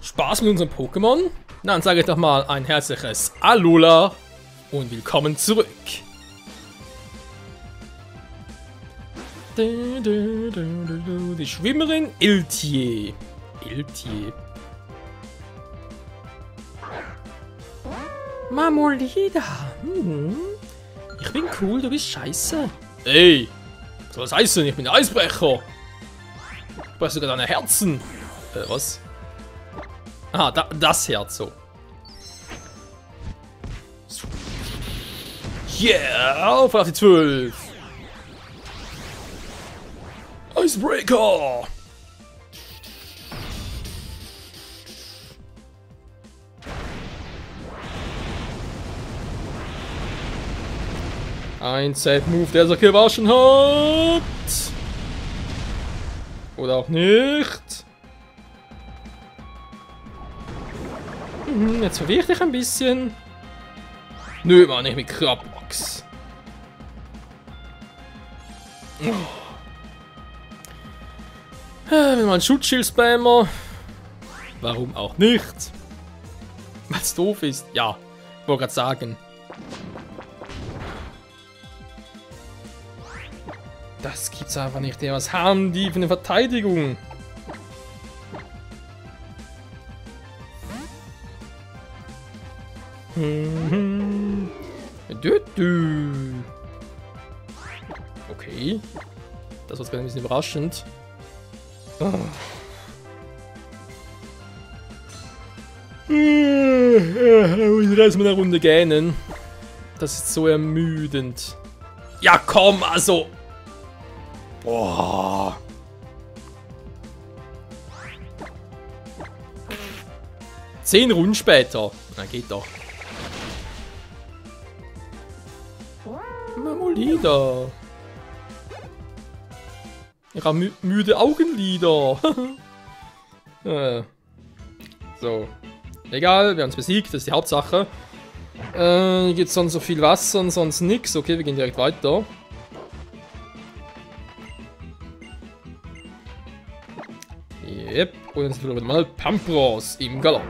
Spaß mit unserem Pokémon? Dann sage ich doch mal ein herzliches Alola und willkommen zurück. Die Schwimmerin Iltier. Marmolida. Ich bin cool, du bist scheiße. Ey, was soll das heißen? Ich bin der Eisbrecher. Ich breche sogar deine Herzen. Was? Ah, das Herz so. Yeah, voll auf die 12. Icebreaker. Ein Safe-Move, der sich gewaschen hat. Oder auch nicht. Jetzt verwirre ich dich ein bisschen. Nö, war nicht mit Krabbox. Wenn man Schutzschild-Spammer. Warum auch nicht? Weil es doof ist. Ja, wollte gerade sagen. Das gibt's einfach nicht. Was haben die für eine Verteidigung? Okay. Das war gerade ein bisschen überraschend. Oh. Ich muss erstmal eine Runde gähnen. Das ist so ermüdend. Ja komm, also. Boah. Zehn Runden später. Na geht doch. Marmolida. Ich habe müde Augenlider. So. Egal, wir haben es besiegt, das ist die Hauptsache. Hier gibt es sonst so viel Wasser und sonst nichts. Okay, wir gehen direkt weiter. Yep, und jetzt wieder mal Pampros im Galopp.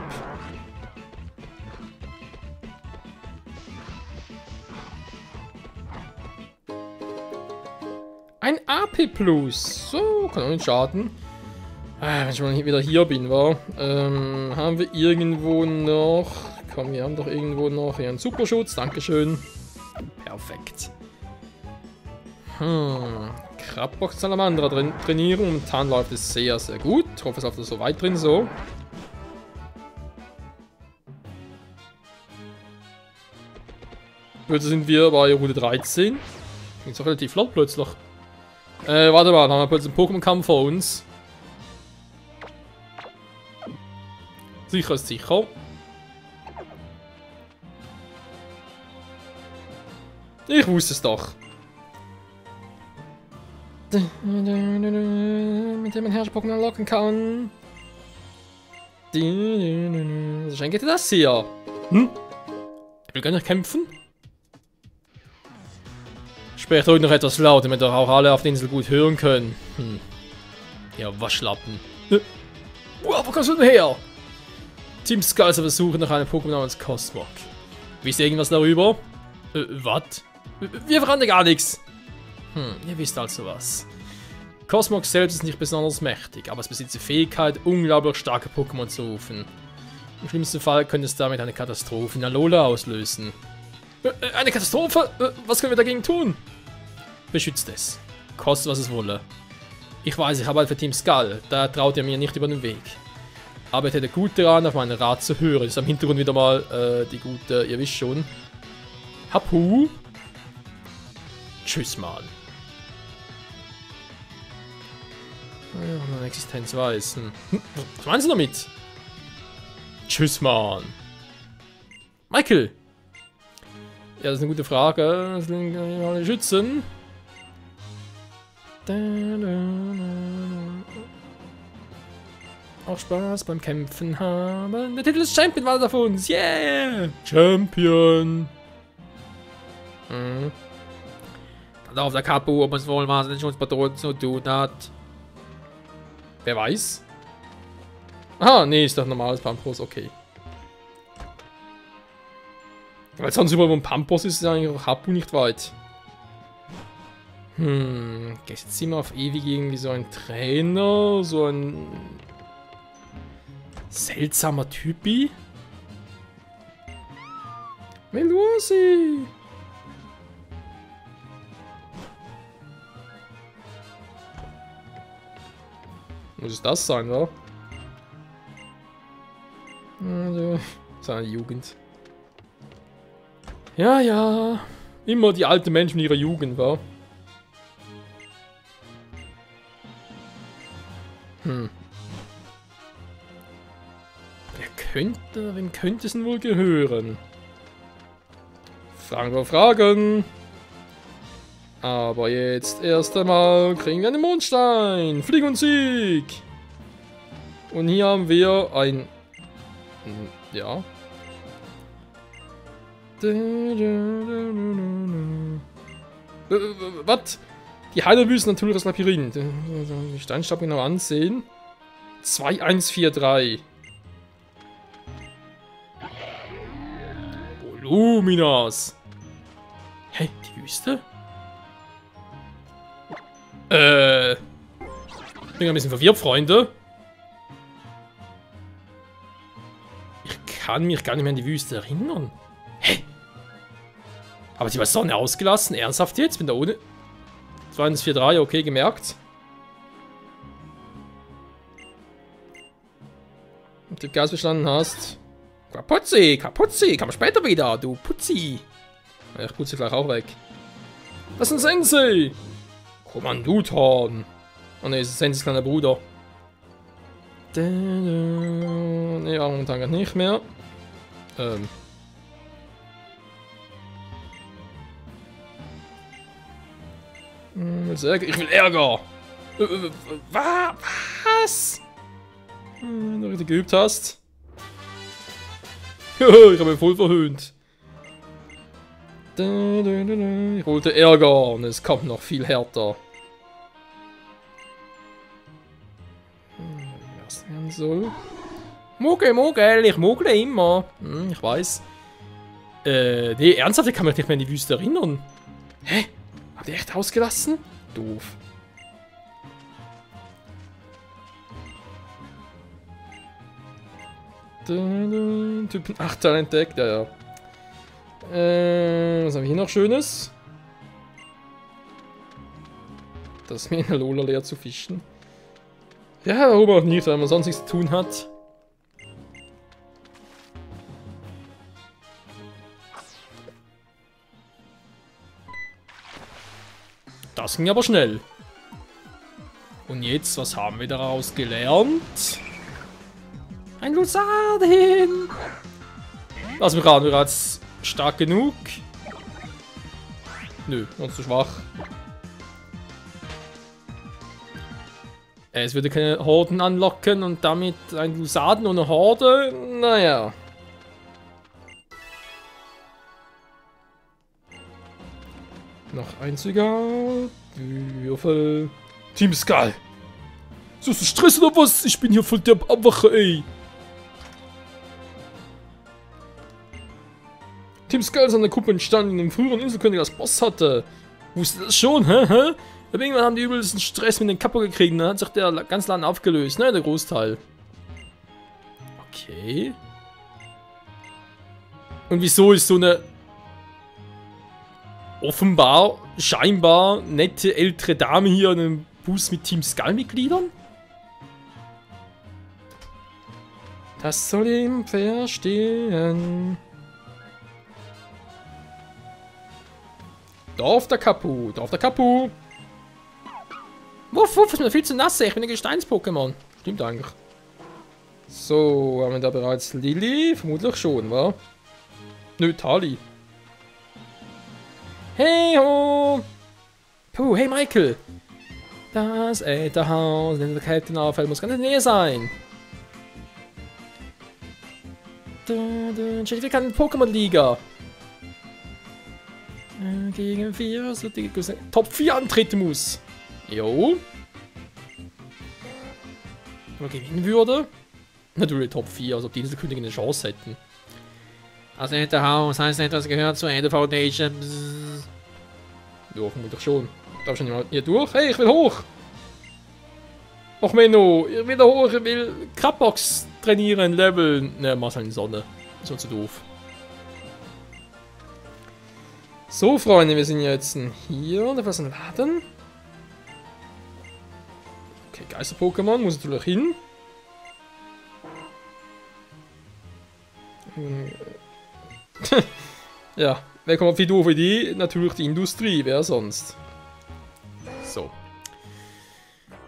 Ein AP Plus. So, kann auch nicht schaden. Wenn ich mal wieder hier bin, wa? Haben wir irgendwo noch... Komm, wir haben doch irgendwo noch hier einen Superschutz. Dankeschön. Perfekt. Krabbox Salamandra trainieren. Momentan läuft es sehr, sehr gut. Ich hoffe, es läuft so weit drin so. Jetzt sind wir bei Runde 13. Ging doch relativ flott plötzlich. Warte mal, dann haben wir plötzlich einen Pokémon-Kampf vor uns. Sicher ist sicher. Ich wusste es doch. Mit dem man Herrscher-Pokémon locken kann. Schenke dir das hier. Ich will gar nicht kämpfen. Sprecht ruhig noch etwas laut, damit auch alle auf der Insel gut hören können. Ja, Waschlappen. Wow, wo kommst du denn her? Team Skull ist auf der Suche nach einem Pokémon namens Cosmog. Wisst ihr irgendwas darüber? Was? Wir verraten gar nichts. Ihr wisst also was. Cosmog selbst ist nicht besonders mächtig, aber es besitzt die Fähigkeit, unglaublich starke Pokémon zu rufen. Im schlimmsten Fall könnte es damit eine Katastrophe in Alola auslösen. Eine Katastrophe? Was können wir dagegen tun? Beschützt es. Koste, was es wolle. Ich weiß, ich arbeite für Team Skull, da traut ihr mir nicht über den Weg. Aber ich hätte gut daran, auf meinen Rat zu hören. Das ist am Hintergrund wieder mal die gute, ihr wisst schon. Hapu. Tschüss mal. Ja, meine Existenz weiß. Was meinst du damit? Tschüss mal. Michael. Ja, das ist eine gute Frage. Das sind alle Schützen. Auch Spaß beim Kämpfen haben. Der Titel ist Champion war auf uns. Yeah! Champion. Da auf der Kapu, ob es wohl was mit Schutzpatronen zu tun hat. Wer weiß? Ah, nee, ist doch normales Pampros, okay. Weil sonst überall, wo ein Pampros ist, ist eigentlich auch Hapu nicht weit. Jetzt sind wir auf ewig irgendwie so ein Trainer, so ein seltsamer Typi. Melusi! Muss es das sein, wa? Also, seine Jugend. Ja, ja. Immer die alten Menschen ihrer Jugend, wa? Wem könnte es denn wohl gehören? Fragen wir Fragen. Aber jetzt erst einmal kriegen wir einen Mondstein. Flieg und Sieg. Und hier haben wir ein... Ja. Was? Die Heilerwüste, natürliches Labyrinth. Die Steinstab genau ansehen. 2143. Voluminas. Hey, die Wüste? Ich bin ein bisschen verwirrt, Freunde. Ich kann mich gar nicht mehr an die Wüste erinnern. Hä? Aber die war Sonne ausgelassen? Ernsthaft jetzt? Bin da ohne... 2143, okay, gemerkt. Ob du Gas verstanden hast. Kaputzi, Kaputzi, komm später wieder, du Putzi. Ja, ich putze gleich auch weg. Das ist ein Sensei. Kommandutan. Oh ne, das ist Senseis kleiner Bruder. Ne, ja, momentan gar nicht mehr. Ich will Ärger. Was? Wenn du richtig geübt hast. Ich habe ihn voll verhöhnt. Ich wollte Ärger und es kommt noch viel härter. Was werden soll? Mogel, Mogel, ich mogle immer. Ich weiß. Nee, ernsthaft, ich kann mich nicht mehr an die Wüste erinnern. Hä? Habt ihr echt ausgelassen? Doof. Typen 8 entdeckt, ja, ja. Was haben wir hier noch Schönes? Das ist mir in der Lola leer zu fischen. Ja, warum auch nicht, weil man sonst nichts zu tun hat. Das ging aber schnell. Und jetzt, was haben wir daraus gelernt? Ein Lusardin! Lass mich ran, wir jetzt stark genug. Nö, noch zu schwach. Es würde keine Horden anlocken und damit ein Lusaden ohne Horde. Naja. Noch einziger. Würfel. Team Skull. So ist Stress oder was? Ich bin hier voll der Abwache, ey. Team Skull ist an der Kuppe entstanden, in dem früheren Inselkönig als Boss hatte. Wusste das schon, hä? Aber irgendwann haben die übelsten Stress mit dem Kappo gekriegt, dann hat sich der ganze Land aufgelöst, ne? Der Großteil. Okay. Und wieso ist so eine offenbar, scheinbar nette ältere Dame hier an einem Bus mit Team Skull-Mitgliedern? Das soll ihm verstehen. Dorf der Kapu, Dorf der Kapu. Wuff, wuff, ist mir viel zu nass, ich bin ein Gesteins-Pokémon. Stimmt eigentlich. So, haben wir da bereits Lilly? Vermutlich schon, wa? Nö, Tali. Hey ho! Puh, hey Michael! Das Ätherhaus in der Kettenauffall muss ganz in der Nähe sein. Zertifikat in Pokémon-Liga. Gegen 4, so die Top 4 antreten muss. Jo. Wenn man gewinnen würde. natürlich Top 4, als ob die Inselkönigin eine Chance hätten. Das nette Haus heißt etwas gehört zur Ende Foundation. Ja, vermutlich schon. Darf schon jemand hier durch? Hey, ich will hoch! Ach Menno, ich will da hoch, ich will Crapbox trainieren, leveln. Ne, mach's halt in die Sonne. Ist mir zu doof. So, Freunde, wir sind jetzt hier. Da was ein Laden. Okay, Geister-Pokémon, muss natürlich hin. Ja, wer kommt auf die doofe Idee? Natürlich die Industrie, wer sonst? So.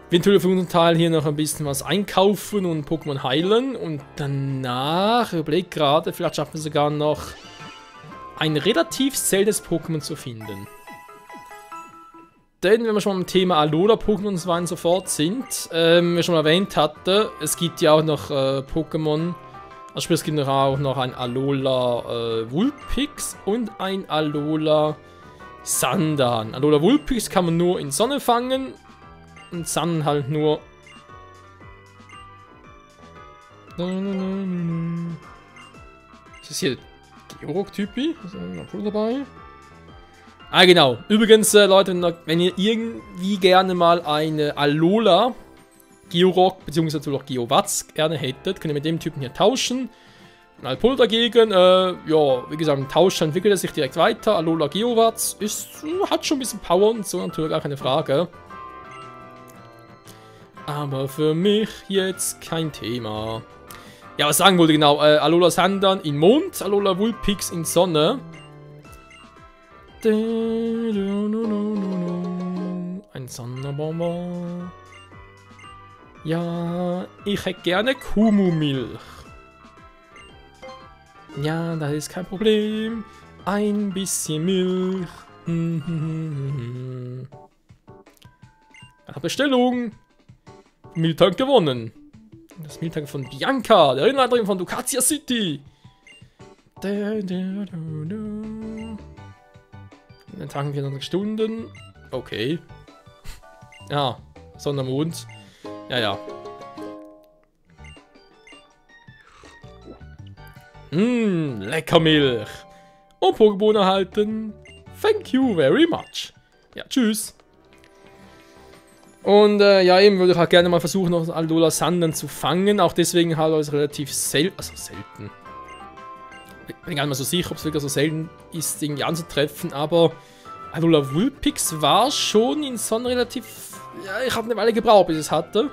Wir natürlich für unseren Teil hier noch ein bisschen was einkaufen und Pokémon heilen. Und danach, ich überlege gerade, vielleicht schaffen wir sogar noch ein relativ seltenes Pokémon zu finden. Denn, wenn wir schon beim Thema Alola-Pokémon und so weiter und so fort sind, wie ich schon mal erwähnt hatte, es gibt ja auch noch Pokémon, also sprich, es gibt auch noch ein Alola Vulpix und ein Alola Sandan. Alola Vulpix kann man nur in Sonne fangen und Sandan halt nur... Ist das hier Georock-Typi? Ist ein Pool dabei? Ah, genau. Übrigens, Leute, wenn ihr irgendwie gerne mal eine Alola Georock bzw. natürlich auch Geowatz gerne hättet, könnt ihr mit dem Typen hier tauschen. Ein Alpol dagegen, ja, wie gesagt, im Tausch entwickelt er sich direkt weiter. Alola Geowatz hat schon ein bisschen Power und so, natürlich gar keine Frage. Aber für mich jetzt kein Thema. Ja, was sagen wollte genau, Alola Sandan in Mond, Alola Vulpix in Sonne. Ein Sonderbonbon. Ja, ich hätte gerne Kumu-Milch. Ja, das ist kein Problem. Ein bisschen Milch. Bestellung. Miltank gewonnen. Das Miltank von Bianca, der Inhaberin von Ducatia City. Dann tagen 400 Stunden. Okay. Ja, Sondermond. Ja, ja. Lecker Milch. Und Pokémon erhalten. Thank you very much. Ja, tschüss. Und ja, eben würde ich halt gerne mal versuchen, noch Alola Sandan zu fangen. Auch deswegen halt es relativ selten. Also selten. Ich bin gar nicht mal so sicher, ob es wirklich so selten ist, irgendwie anzutreffen. Aber Alola Vulpix war schon in Sonne relativ... Ja, ich habe eine Weile gebraucht, bis ich es hatte.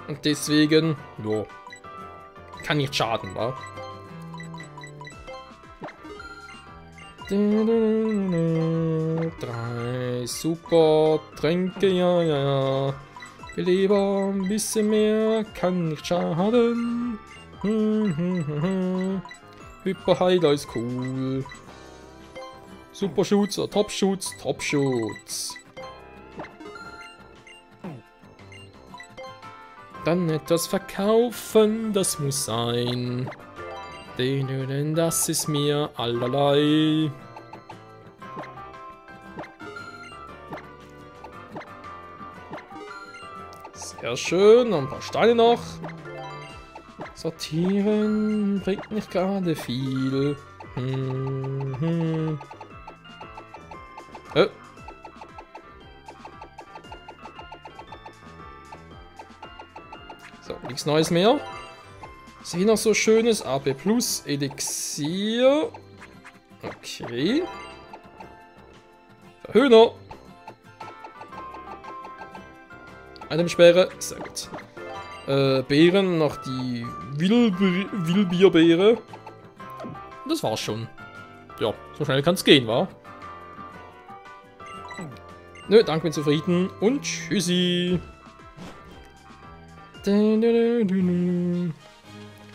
Und deswegen, ja, kann nicht schaden, wa? 3 super Tränke, ja, ja, ja. Lieber ein bisschen mehr, kann nicht schaden. Hyperheiler ist cool. Superschutz oder Topschutz? Topschutz. Dann etwas verkaufen, das muss sein. Denn das ist mir allerlei. Sehr schön, noch ein paar Steine noch. Sortieren bringt nicht gerade viel. So, nichts Neues mehr. Was ist hier noch so schönes? AP Plus, Elixier. Okay. Verhöhner. Itemsperre. Sehr gut. Beeren, noch die Wilbierbeere. Das war's schon. Ja, so schnell kann's gehen, wa? Nö, danke, bin zufrieden. Und tschüssi.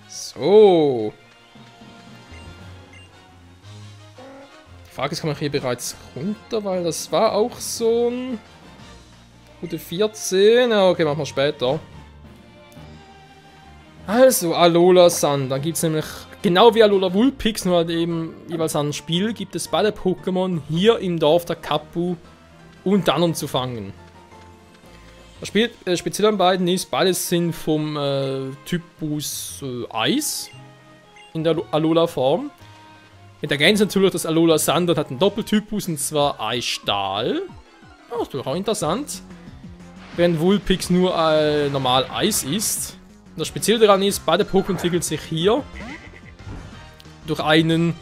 So. Die Frage ist, kann man hier bereits runter, weil das war auch so ein... Route 14. Ja, okay, machen wir später. Also, Alola Sun. Da gibt es nämlich, genau wie Alola Vulpix, nur halt eben jeweils ein Spiel, gibt es beide Pokémon hier im Dorf der Kapu unter anderem zu fangen. Das Spezielle an beiden ist, beides sind vom Typus Eis in der Alola-Form. Mit der Gänse natürlich, das Alola Sandern hat einen Doppeltypus, und zwar Eisstahl. Ja, das ist doch auch interessant. Während Vulpix nur normal Eis ist. Und das Spezielle daran ist, beide Pokémon entwickeln sich hier durch einen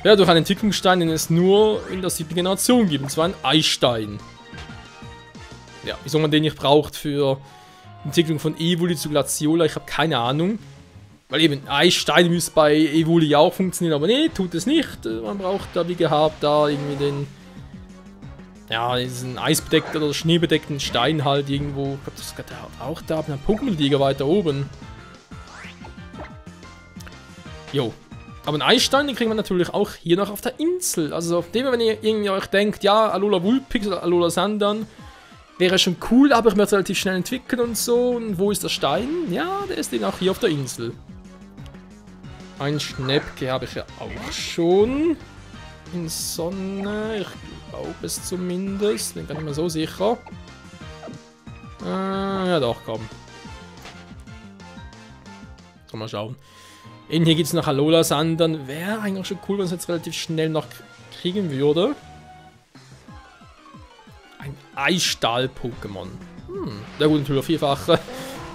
Entwicklungsstein, den es nur in der 7. Generation gibt, und zwar einen Eisstein. Ja, wieso man den nicht braucht für die Entwicklung von Evoli zu Glaciola, ich habe keine Ahnung. Weil eben Eisstein müsste bei Evoli auch funktionieren, aber nee, tut es nicht. Man braucht da wie gehabt da irgendwie den, ja, diesen eisbedeckten oder schneebedeckten Stein halt irgendwo. Ich glaube, das geht auch da ab einer Pokémon-Liga weiter oben. Jo. Aber einen Eisstein, den kriegen wir natürlich auch hier noch auf der Insel. Also auf dem, wenn ihr irgendwie euch denkt, ja, Alola Vulpix oder Alola Sandern wäre schon cool, aber ich möchte es relativ schnell entwickeln und so. Und wo ist der Stein? Ja, der ist eben auch hier auf der Insel. Ein Schnäppke habe ich ja auch schon. In Sonne, ich glaube es zumindest. Bin gar nicht mehr so sicher. Ja doch, komm. So, mal schauen. Hier gibt es noch Alola Sandern. Wäre eigentlich schon cool, wenn es jetzt relativ schnell noch kriegen würde. Ein Eisstahl-Pokémon. Der gut, natürlich vierfache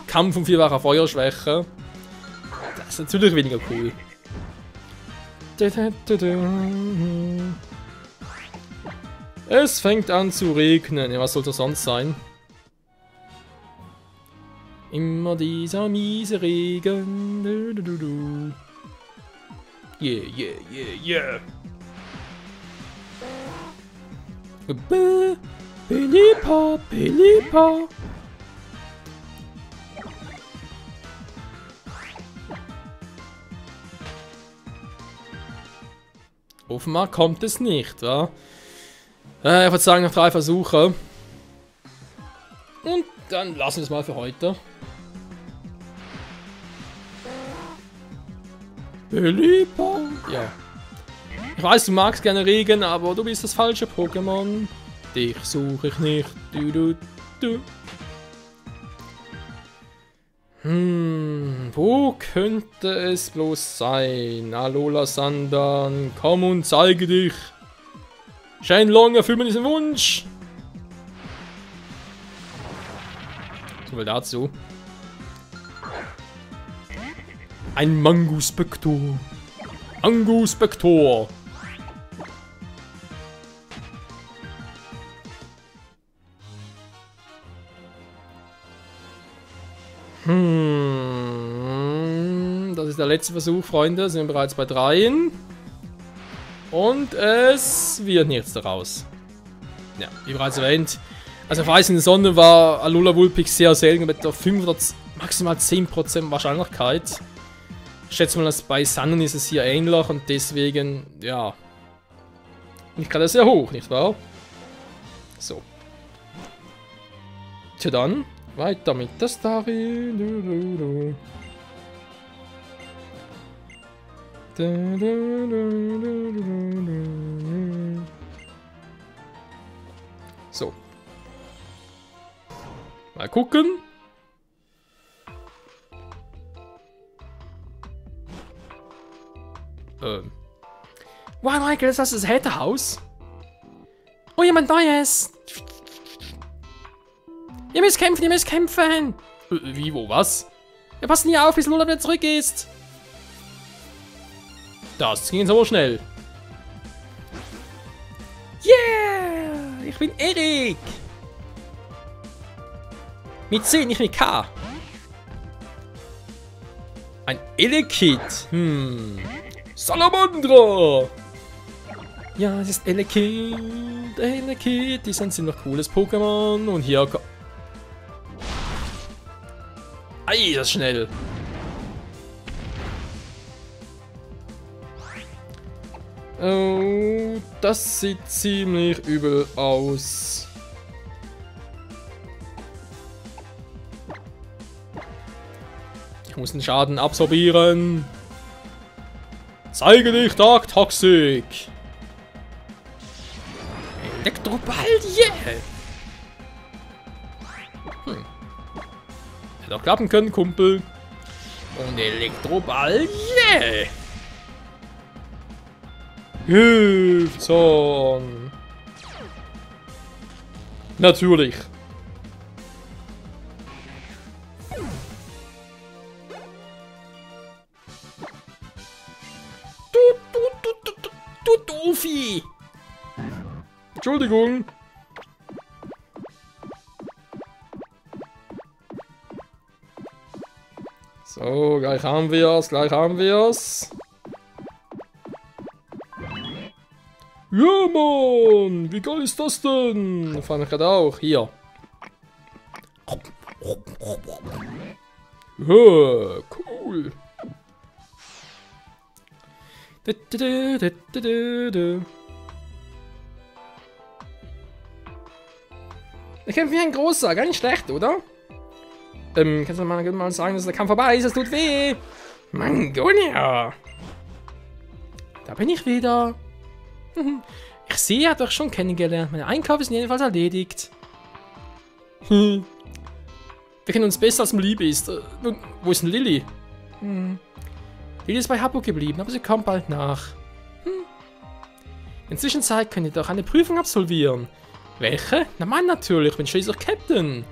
Kampf und vierfacher Feuerschwäche. Das ist natürlich weniger cool. Es fängt an zu regnen. Ja, was soll das sonst sein? Immer dieser miese Regen. Yeah, yeah, yeah, yeah. Pelipa, Pelipa. Offenbar kommt es nicht, wa? Ich würde sagen, noch 3 Versuche. Und dann lassen wir es mal für heute. Pelipa. Ja. Ich weiß, du magst gerne Regen, aber du bist das falsche Pokémon. Dich suche ich nicht. Du. Wo könnte es bloß sein? Alola Sandern, komm und zeige dich. Shenlong, erfüll mir diesen Wunsch. So viel dazu. Ein Manguspektor. Anguspektor. Das ist der letzte Versuch, Freunde. Sind wir bereits bei 3. Und es wird nichts daraus. Ja, wie bereits erwähnt. Also auf Eis in der Sonne war Alola Vulpix sehr selten mit der 5 oder maximal 10% Wahrscheinlichkeit. Ich schätze mal, dass bei Sanden ist es hier ähnlich und deswegen, ja, nicht gerade sehr hoch, nicht wahr? So. Tja dann, weiter mit der Story. So. Mal gucken. Wow, Michael, ist das Haterhaus? Oh, jemand Neues! Ihr müsst kämpfen, ihr müsst kämpfen! Wie, wo, was? Wir passen hier auf, bis Lola wieder zurück ist! Das ging jetzt aber schnell. Yeah! Ich bin Erik! Mit C, nicht mit K. Ein Elekid. Salamandra! Ja, es ist Elekid. Elekid. Die sind ziemlich cooles Pokémon. Und hier... Ei, das ist schnell. Oh, das sieht ziemlich übel aus. Ich muss den Schaden absorbieren. Zeige dich, Dark Toxic. Elektroball, yeah. Hätte auch klappen können, Kumpel. Und Elektroball, yeah! Hilfzorn. Natürlich. Du Doofi! Entschuldigung. So, gleich haben wir's, gleich haben wir's. Ja, Mann! Wie geil ist das denn? Fand ich gerade auch. Hier. Ja, cool. Ich kämpfe wie ein großer, gar nicht schlecht, oder? Kannst du mal sagen, dass der Kampf vorbei ist? Es tut weh. Mangonia. Da bin ich wieder. Ich sehe, er hat doch schon kennengelernt. Mein Einkauf ist jedenfalls erledigt. Wir kennen uns besser, als mir lieb ist. Nun, wo ist denn Lilly? Lilly ist bei Hapu geblieben, aber sie kommt bald nach. In der Zwischenzeit könnt ihr doch eine Prüfung absolvieren. Welche? Na Mann, natürlich, ich bin schließlich Captain.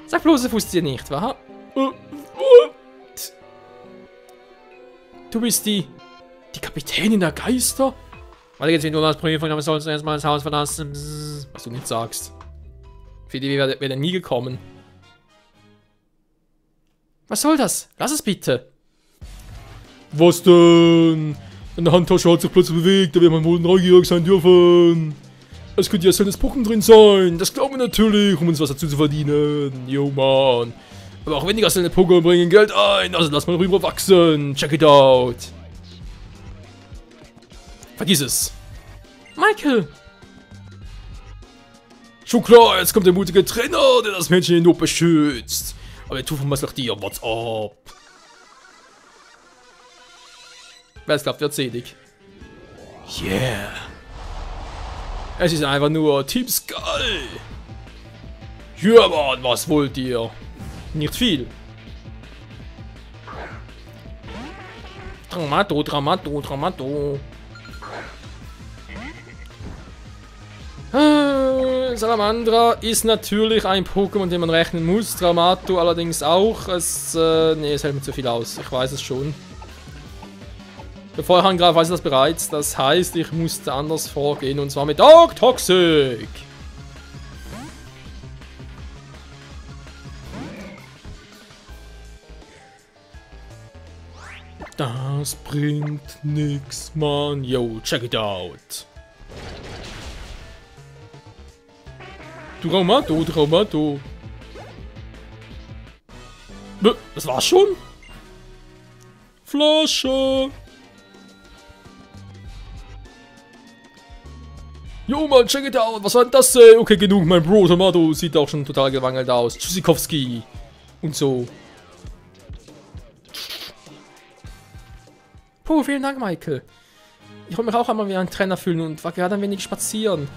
Sag bloß, er wusste ihr nicht, wahr? Du bist die Kapitänin der Geister? Warte, jetzt nur als Prüfung, aber sollst du erstmal das Haus verlassen. Was du nicht sagst. Für die wäre er nie gekommen. Was soll das? Lass es bitte. Was denn? Deine Handtasche hat sich plötzlich bewegt, da wird man wohl neugierig sein dürfen. Es könnte ja seltenes Pokémon drin sein. Das glauben wir natürlich, um uns was dazu zu verdienen. Jo, Mann. Aber auch weniger seltene Pokémon bringen Geld ein. Also lass mal rüber wachsen. Check it out. Vergiss es. Michael. Schon klar, jetzt kommt der mutige Trainer, der das Mädchen nur beschützt. Aber der Tufel was nach dir. What's up? Wer es klappt, wird selig. Yeah. Es ist einfach nur Team Skull. Ja, Mann, was wollt ihr? Nicht viel. Dramato, Dramato, Dramato. Salamandra ist natürlich ein Pokémon, den man rechnen muss. Dramato allerdings auch. Nee, es hält mir zu viel aus. Ich weiß es schon. Bevor ich angreife, weiß ich das bereits. Das heißt, ich musste anders vorgehen. Und zwar mit Dark Toxic. Das bringt nix, Mann. Yo, check it out. Dramato, Dramato. Das war's schon? Flasche. Jo, Mann, check it out. Was war denn das? Okay, genug. Mein Bro Tomato sieht auch schon total gewangelt aus. Tschüssikowski. Und so. Puh, vielen Dank, Michael. Ich wollte mich auch einmal wie ein Trainer fühlen und war gerade ein wenig spazieren.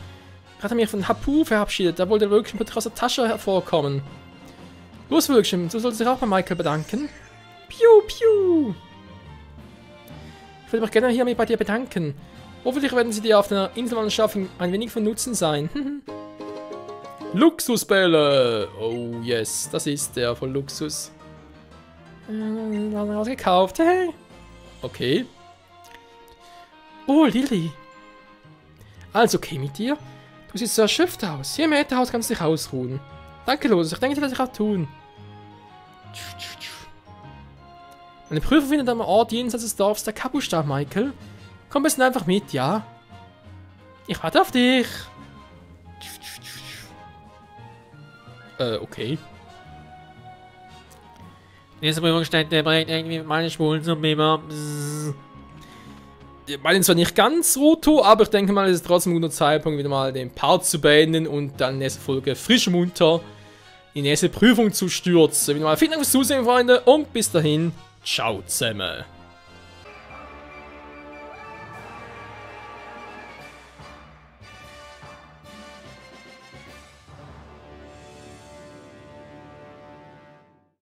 Ich hatte mich von Hapu verabschiedet. Da wollte Wölkchen plötzlich aus der Tasche hervorkommen. Los, Wölkchen, du solltest dich auch bei Michael bedanken. Piu, piu. Ich würde mich gerne hier bei dir bedanken. Hoffentlich werden sie dir auf der Insellandschaft ein wenig von Nutzen sein. Luxusbälle! Oh yes, das ist der von Luxus. Gekauft, hey. Okay. Oh, Lilly. Alles okay mit dir? Du siehst so erschöpft aus. Hier im Ätherhaus kannst du dich ausruhen. Danke, Los. Ich denke, das werde ich auch tun. Eine Prüfung findet am Ort jenseits des Dorfs der Kapu statt, Michael. Komm besten einfach mit, ja? Ich warte auf dich. Okay. Diese Prüfungsstätte bringt irgendwie meine Spulen zum Beamer. Ich meine zwar nicht ganz Roto, aber ich denke mal, es ist trotzdem ein guter Zeitpunkt, wieder mal den Part zu beenden und dann in der nächsten Folge frisch und munter in die nächste Prüfung zu stürzen. Wieder mal vielen Dank fürs Zusehen, Freunde, und bis dahin, ciao zusammen.